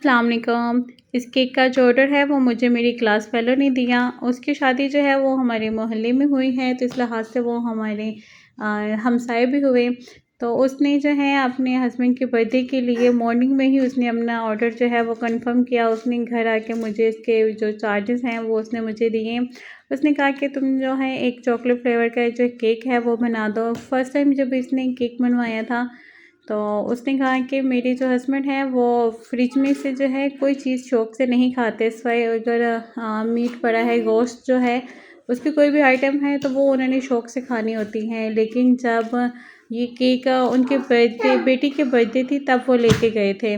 अस्सलाम वालेकुम। इस केक का जो ऑर्डर है वो मुझे मेरी क्लास फेलो ने दिया। उसकी शादी जो है वो हमारे मोहल्ले में हुई है, तो इस लिहाज से वो हमारे हमसाए भी हुए। तो उसने जो है अपने हस्बैंड के बर्थडे के लिए मॉर्निंग में ही उसने अपना ऑर्डर जो है वो कंफर्म किया। उसने घर आके मुझे इसके जो चार्जेस हैं वो उसने मुझे दिए। उसने कहा कि तुम जो है एक चॉकलेट फ्लेवर का जो केक है वो बना दो। फर्स्ट टाइम जब इसने केक बनवाया था तो उसने कहा कि मेरे जो हस्बैंड हैं वो फ्रिज में से जो है कोई चीज़ शौक़ से नहीं खाते, सिवाय अगर मीट पड़ा है, गोश्त जो है उसकी कोई भी आइटम है तो वो उन्होंने शौक़ से खानी होती हैं। लेकिन जब ये केक उनके बर्थडे बेटी के बर्थडे थी तब वो लेके गए थे।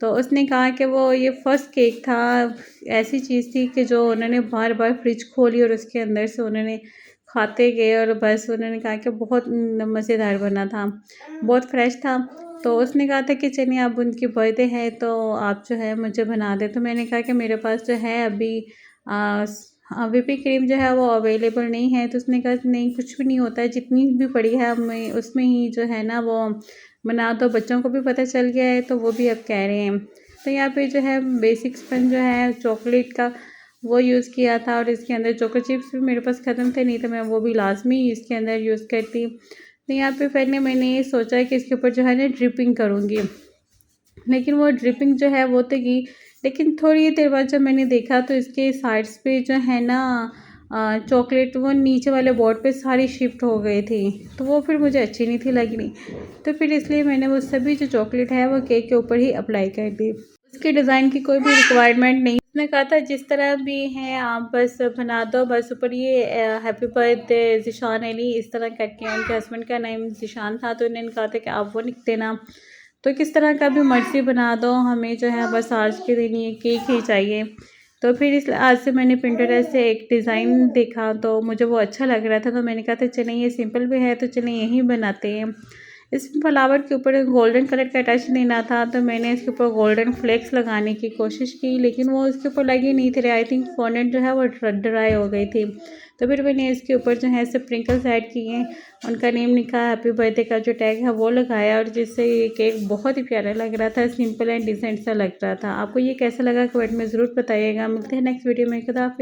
तो उसने कहा कि वो ये फ़र्स्ट केक था, ऐसी चीज़ थी कि जो उन्होंने बार-बार फ्रिज खोली और उसके अंदर से उन्होंने खाते गए और बस उन्होंने कहा कि बहुत मज़ेदार बना था, बहुत फ्रेश था। तो उसने कहा था कि चलिए अब उनकी बर्थडे है तो आप जो है मुझे बना दें। तो मैंने कहा कि मेरे पास जो है अभी व्हिपिंग क्रीम जो है वो अवेलेबल नहीं है। तो उसने कहा नहीं, कुछ भी नहीं होता है, जितनी भी पड़ी है हमें उसमें ही जो है ना वो बना दो। बच्चों को भी पता चल गया है तो वो भी अब कह रहे हैं। तो यहाँ पे जो है बेसिक स्पंज जो है चॉकलेट का वो यूज़ किया था और इसके अंदर चोको चिप्स भी मेरे पास ख़त्म थे, नहीं तो मैं वो भी लाज़मी इसके अंदर यूज़ करती। तो यहाँ पे पहले मैंने ये सोचा कि इसके ऊपर जो है ना ड्रिपिंग करूँगी, लेकिन वो ड्रिपिंग जो है वो तो की, लेकिन थोड़ी देर बाद जब मैंने देखा तो इसके साइड्स पे जो है ना चॉकलेट वो नीचे वाले बोर्ड पे सारी शिफ्ट हो गई थी, तो वो फिर मुझे अच्छी नहीं थी लगी। तो फिर इसलिए मैंने वो सभी जो चॉकलेट है वो केक के ऊपर ही अप्लाई कर दी। उसके डिज़ाइन की कोई भी रिक्वायरमेंट नहीं। उसने कहा था जिस तरह भी हैं आप बस बना दो, बस ऊपर ये हैप्पी बर्थडे ज़ीशान अली इस तरह करके, उनके हस्बैंड का नेम ज़ीशान था तो उन्होंने कहा था कि आप वो लिख देना। तो किस तरह का भी मर्ज़ी बना दो, हमें जो है बस आज के दिन ये केक ही चाहिए। तो फिर इस आज से मैंने पिंटरेस्ट से एक डिज़ाइन देखा तो मुझे वो अच्छा लग रहा था, तो मैंने कहा था चलें ये सिंपल भी है तो चलें यही बनाते हैं। इस फ्लावर के ऊपर गोल्डन कलर का टच देना था तो मैंने इसके ऊपर गोल्डन फ्लेक्स लगाने की कोशिश की, लेकिन वो इसके ऊपर लगी नहीं थी। आई थिंक फॉन्डेंट जो है वो ड्राई हो गई थी। तो फिर मैंने इसके ऊपर जो है स्प्रिंकल्स ऐड किए, उनका नेम लिखा, हैप्पी बर्थडे का जो टैग है वो लगाया और जिससे ये केक बहुत ही प्यारा लग रहा था, सिंपल एंड डिसेंट सा लग रहा था। आपको ये कैसा लगा कमेंट में ज़रूर बताइएगा। मिलते हैं नेक्स्ट वीडियो में। खुदा हाफ़िज़।